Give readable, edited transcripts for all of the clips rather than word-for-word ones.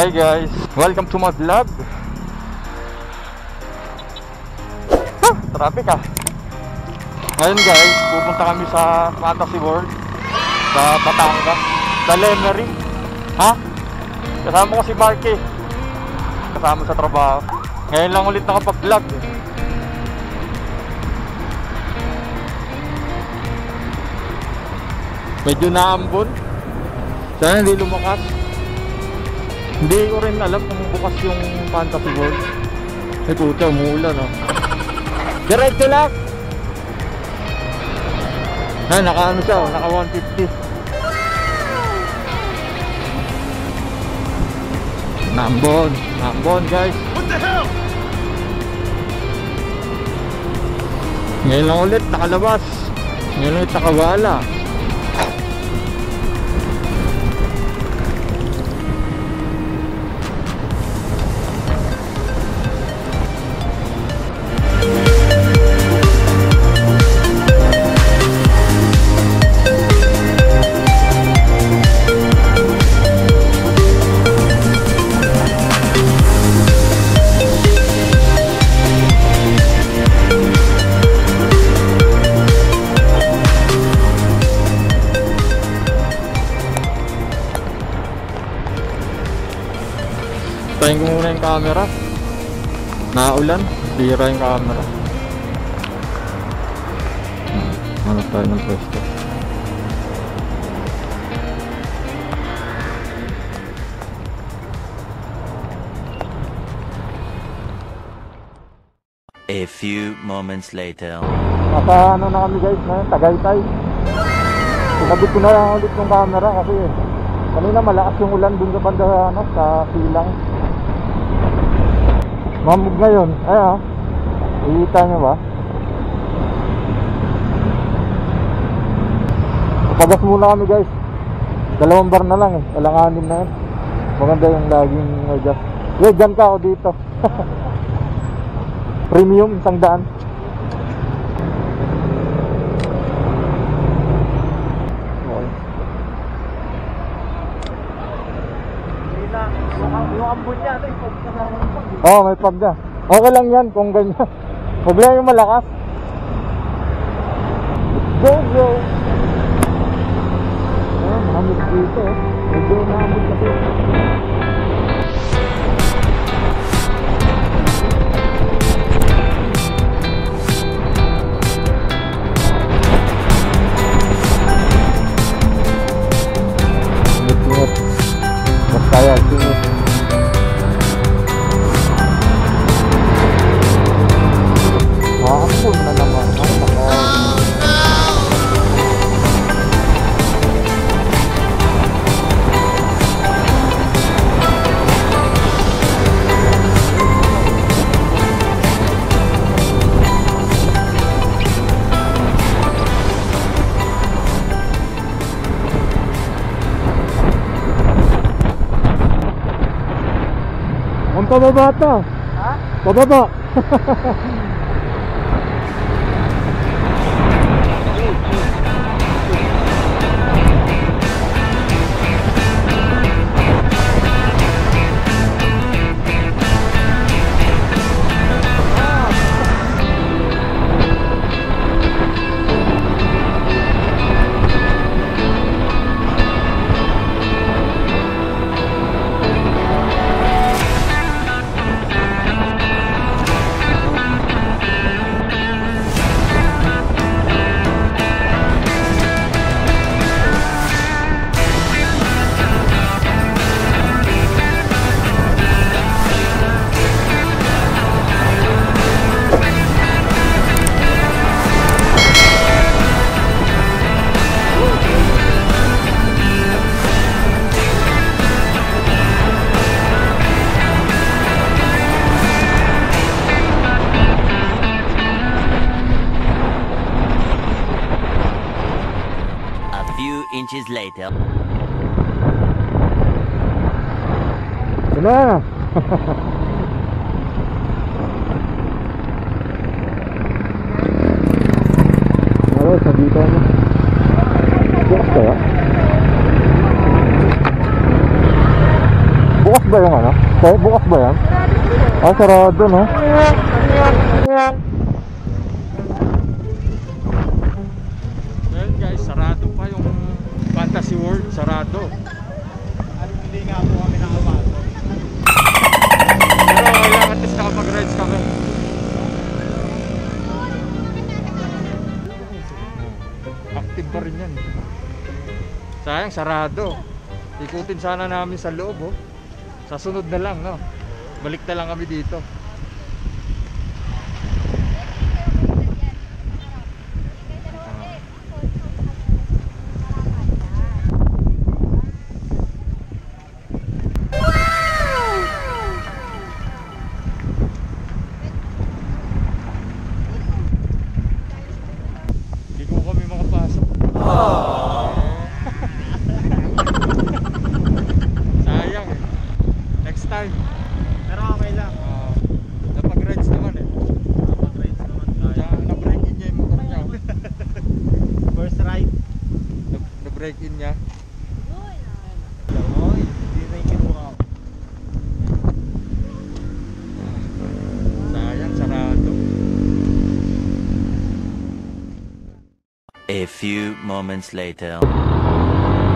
Hi guys, welcome to my vlog. Traffic ah. Ngayon guys, pupunta kami sa Fantasy World sa Batangas, sa Lemery. Ha? Kasama ko si Marky, kasama sa trabaho. Ngayon lang ulit nakapag-vlog. Medyo naambon. Sana hindi lumakas. Hindi ko rin alam kung bukas yung Fantasy World. Ay puta, umuulan oh. Diretso lang. Ha, naka ano siya, naka 150. Naambon guys. What the hell? Ngayon lang ulit nakalabas. Ngayon lang ulit nakawala. Tayin ko muna yung camera. Naulan, sira yung camera. Hanap tayo ng pwesto. A few moments later. Nasa ano na kami guys ngayon, Tagaytay. Sinabit ko na lang ulit yung camera kasi kanina malakas yung ulan dun sa banda ano, sa silang. Mamog ngayon, ay ha. Iita nyo ba? Pagas muna kami guys. 2 bar na lang eh, walang 6 na yun. Maganda yung laging adjust. Dyan ka ako dito. Premium, 100. Yung ambon niya, ito yung Oo, may pag na. Okay lang yan kung ganyan. Huwag lang yung malakas. Go, go! Ayan, mahamig dito. Medyo mahamig kasi. Ingat-ingat. Basta yan, ingat. Nakakapun na naman. Ay, nako. Ang pababa ito. Ha? Pababa. Inches later. Gimana? Halo, dito mo. Bukas kaya? Bukas ba ba yung ano? Bukas ba yan? Ah, sarado no? Well guys, sarado pa yung Fantasy World, sarado. At hindi nga po kami nakapasok. Pero kailangan at least nakapag-rides kami. Active pa rin yan. Sayang, sarado. Ikutin sana namin sa loob, oh. Sa sunod na lang, no? Balik na lang kami dito. Hindi ko kami makapasok. Sayang eh. Next time. Pero okay lang. Napag-rides naman eh. Nakapag-rides naman tayo. Kaya na-break in niya yung motor niya. First ride. Na-break in niya. Oy, hindi na yung kinuha ko. Sayang, sarado. A few moments later.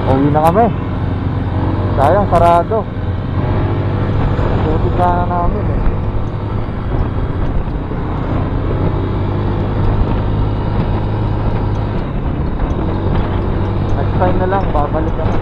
Uwi na kami. Sayang, sarado. Suti sana namin eh. Next time na lang, babalik kami.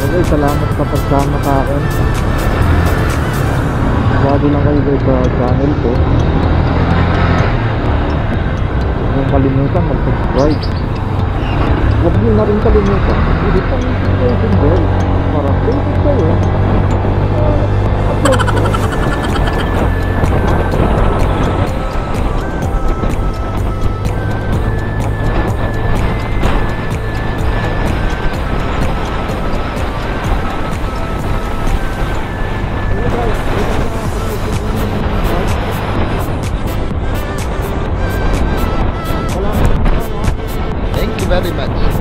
Okay, salamat sa pagsama sa akin. Bago lang kayo guys sa channel ko. Huwag niyong kalimutan mag-subscribe. Huwag niyo na rin kalimutan i-hit ang notification bell para updated kayo upload ko. Thank you very much.